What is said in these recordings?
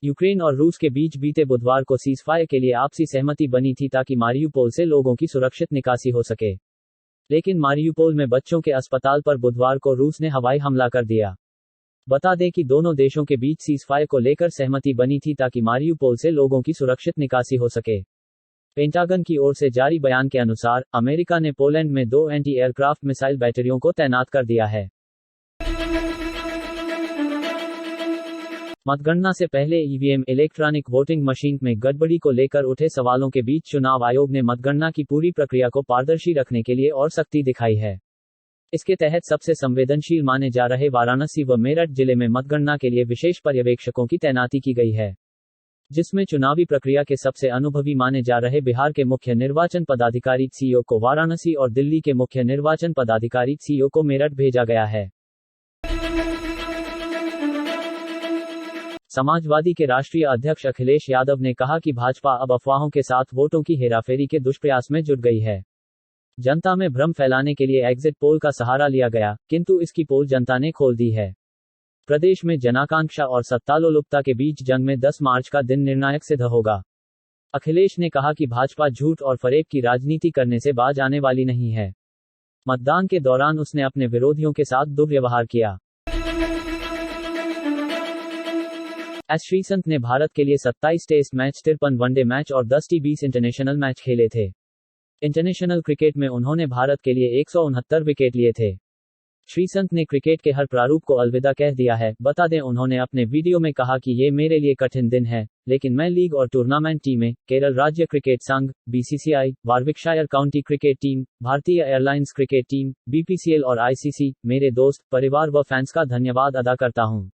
Ukraine और रूस के बीच बीते बुधवार को सीज़फायर के लिए आपसी सहमति बनी थी ताकि मारियुपोल से लोगों की सुरक्षित निकासी हो सके। लेकिन मारियुपोल में बच्चों के अस्पताल पर बुधवार को रूस ने हवाई हमला कर दिया। बता दें कि दोनों देशों के बीच सीज़फायर को लेकर सहमति बनी थी ताकि मारियुपोल से लोगों की सुरक्षित निकासी हो सके। पेंटागन की ओर से जारी बयान के अनुसार, अमेरिका ने पोलैंड में 2 एंटी एयरक्राफ्ट मिसाइल बैटरियों को तैनात कर दिया है। मतगणना से पहले ईवीएम इलेक्ट्रॉनिक वोटिंग मशीन में गड़बड़ी को लेकर उठे सवालों के बीच चुनाव आयोग ने मतगणना की पूरी प्रक्रिया को पारदर्शी रखने के लिए और सख्ती दिखाई है। इसके तहत सबसे संवेदनशील माने जा रहे वाराणसी व मेरठ जिले में मतगणना के लिए विशेष पर्यवेक्षकों की तैनाती की गई है, जिसमें चुनावी प्रक्रिया के सबसे अनुभवी माने जा रहे बिहार के मुख्य निर्वाचन पदाधिकारी सीईओ को वाराणसी और दिल्ली के मुख्य निर्वाचन पदाधिकारी सीईओ को मेरठ भेजा गया है। समाजवादी के राष्ट्रीय अध्यक्ष अखिलेश यादव ने कहा कि भाजपा अब अफवाहों के साथ वोटों की हेराफेरी के दुष्प्रयास में जुट गई है। जनता में भ्रम फैलाने के लिए एग्जिट पोल का सहारा लिया गया, किंतु इसकी पोल जनता ने खोल दी है। प्रदेश में जनाकांक्षा और सत्तालोलुपता के बीच जंग में 10 मार्च का दिन निर्णायक सिद्ध होगा। अखिलेश ने कहा कि भाजपा झूठ और फरेब की राजनीति करने से बाज आने वाली नहीं है। मतदान के दौरान उसने अपने विरोधियों के साथ दुर्व्यवहार किया। एस श्रीसंत ने भारत के लिए 27 टेस्ट मैच, 53 वनडे मैच और 10 T20 इंटरनेशनल मैच खेले थे। इंटरनेशनल क्रिकेट में उन्होंने भारत के लिए 169 विकेट लिए थे। श्रीसंत ने क्रिकेट के हर प्रारूप को अलविदा कह दिया है। बता दें, उन्होंने अपने वीडियो में कहा कि ये मेरे लिए कठिन दिन है, लेकिन मैं लीग और टूर्नामेंट टीमें, केरल राज्य क्रिकेट संघ, BCCI, Warwickshire county cricket team, भारतीय एयरलाइंस क्रिकेट टीम, बीपीसीएल और आईसीसी, मेरे दोस्त, परिवार व फैंस का धन्यवाद अदा करता हूं।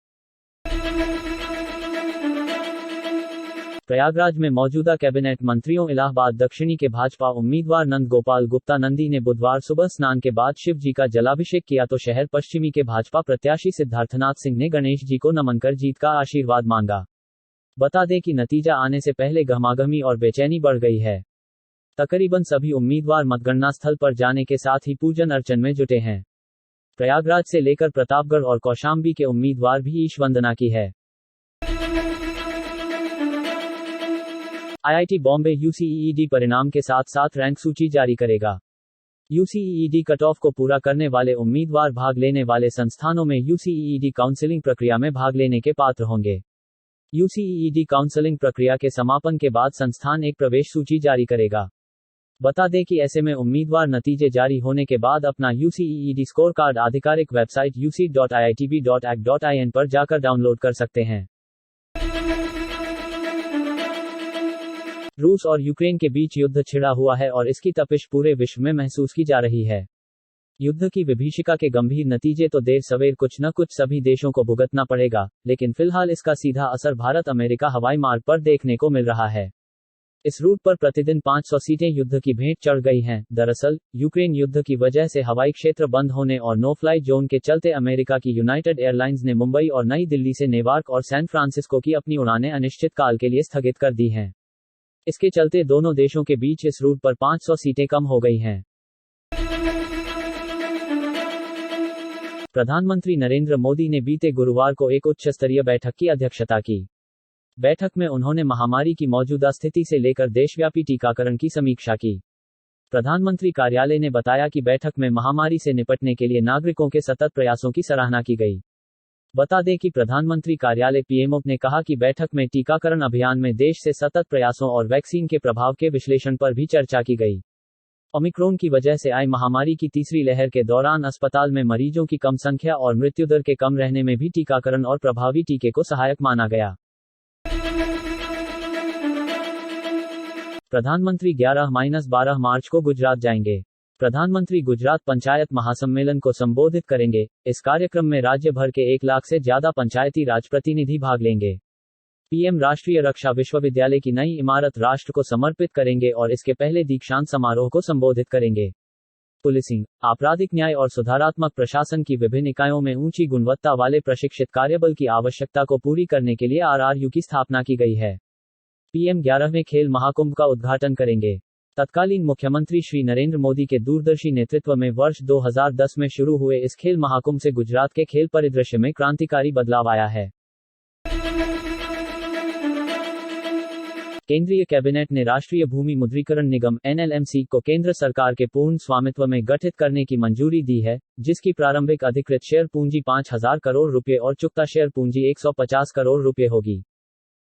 प्रयागराज में मौजूदा कैबिनेट मंत्रियों इलाहाबाद दक्षिणी के भाजपा उम्मीदवार नंद गोपाल गुप्ता नंदी ने बुधवार सुबह स्नान के बाद शिव जी का जलाभिषेक किया तो शहर पश्चिमी के भाजपा प्रत्याशी सिद्धार्थनाथ सिंह ने गणेश जी को नमन कर जीत का आशीर्वाद मांगा। बता दें कि नतीजा आने से पहले गहमागहमी और बेचैनी बढ़ गई है। तकरीबन सभी उम्मीदवार मतगणना स्थल पर जाने के साथ ही पूजन अर्चन में जुटे हैं। प्रयागराज से लेकर प्रतापगढ़ और कौशाम्बी के उम्मीदवार भी ईश वंदना की है। आईआईटी बॉम्बे यूसीईईडी परिणाम के साथ साथ रैंक सूची जारी करेगा। यूसीईईडी कट ऑफ को पूरा करने वाले उम्मीदवार भाग लेने वाले संस्थानों में यूसीईईडी काउंसलिंग प्रक्रिया में भाग लेने के पात्र होंगे। यूसीईईडी काउंसलिंग प्रक्रिया के समापन के बाद संस्थान एक प्रवेश सूची जारी करेगा। बता दें कि ऐसे में उम्मीदवार नतीजे जारी होने के बाद अपना यूसीईईडी स्कोर कार्ड आधिकारिक वेबसाइट uc.iitb.ac.in पर जाकर डाउनलोड कर सकते हैं। रूस और यूक्रेन के बीच युद्ध छिड़ा हुआ है और इसकी तपिश पूरे विश्व में महसूस की जा रही है। युद्ध की विभीषिका के गंभीर नतीजे तो देर सवेर कुछ न कुछ सभी देशों को भुगतना पड़ेगा, लेकिन फिलहाल इसका सीधा असर भारत अमेरिका हवाई मार्ग पर देखने को मिल रहा है। इस रूट पर प्रतिदिन 500 सीटें युद्ध की भेंट चढ़ गई हैं। दरअसल, यूक्रेन युद्ध की वजह से हवाई क्षेत्र बंद होने और नो फ्लाई जोन के चलते अमेरिका की यूनाइटेड एयरलाइंस ने मुंबई और नई दिल्ली से नेवार्क और सैन फ्रांसिस्को की अपनी उड़ानें अनिश्चित काल के लिए स्थगित कर दी हैं। इसके चलते दोनों देशों के बीच इस रूट पर 500 सीटें कम हो गई हैं। प्रधानमंत्री नरेंद्र मोदी ने बीते गुरुवार को एक उच्च स्तरीय बैठक की अध्यक्षता की। बैठक में उन्होंने महामारी की मौजूदा स्थिति से लेकर देशव्यापी टीकाकरण की समीक्षा की। प्रधानमंत्री कार्यालय ने बताया कि बैठक में महामारी से निपटने के लिए नागरिकों के सतत प्रयासों की सराहना की गई। बता दें कि प्रधानमंत्री कार्यालय पीएमओ ने कहा कि बैठक में टीकाकरण अभियान में देश से सतत प्रयासों और वैक्सीन के प्रभाव के विश्लेषण पर भी चर्चा की गई। ओमिक्रॉन की वजह से आई महामारी की तीसरी लहर के दौरान अस्पताल में मरीजों की कम संख्या और मृत्युदर के कम रहने में भी टीकाकरण और प्रभावी टीके को सहायक माना गया। प्रधानमंत्री 11-12 मार्च को गुजरात जाएंगे। प्रधानमंत्री गुजरात पंचायत महासम्मेलन को संबोधित करेंगे। इस कार्यक्रम में राज्य भर के 1 लाख से ज्यादा पंचायती राज प्रतिनिधि भाग लेंगे। पीएम राष्ट्रीय रक्षा विश्वविद्यालय की नई इमारत राष्ट्र को समर्पित करेंगे और इसके पहले दीक्षांत समारोह को संबोधित करेंगे। पुलिसिंग, आपराधिक न्याय और सुधारात्मक प्रशासन की विभिन्न इकाइयों में ऊंची गुणवत्ता वाले प्रशिक्षित कार्यबल की आवश्यकता को पूरी करने के लिए आरआरयू की स्थापना की गई है। पीएम 11वें खेल महाकुंभ का उद्घाटन करेंगे। तत्कालीन मुख्यमंत्री श्री नरेंद्र मोदी के दूरदर्शी नेतृत्व में वर्ष 2010 में शुरू हुए इस खेल महाकुंभ से गुजरात के खेल परिदृश्य में क्रांतिकारी बदलाव आया है। केंद्रीय कैबिनेट ने राष्ट्रीय भूमि मुद्रीकरण निगम (NLMC) को केंद्र सरकार के पूर्ण स्वामित्व में गठित करने की मंजूरी दी है, जिसकी प्रारंभिक अधिकृत शेयर पूंजी 5,000 करोड़ रुपए और चुकता शेयर पूंजी 150 करोड़ रुपए होगी।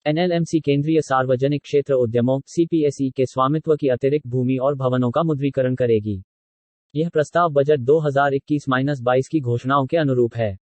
NLMC केंद्रीय सार्वजनिक क्षेत्र उद्यमों (CPSE) के स्वामित्व की अतिरिक्त भूमि और भवनों का मुद्रीकरण करेगी। यह प्रस्ताव बजट 2021-22 की घोषणाओं के अनुरूप है।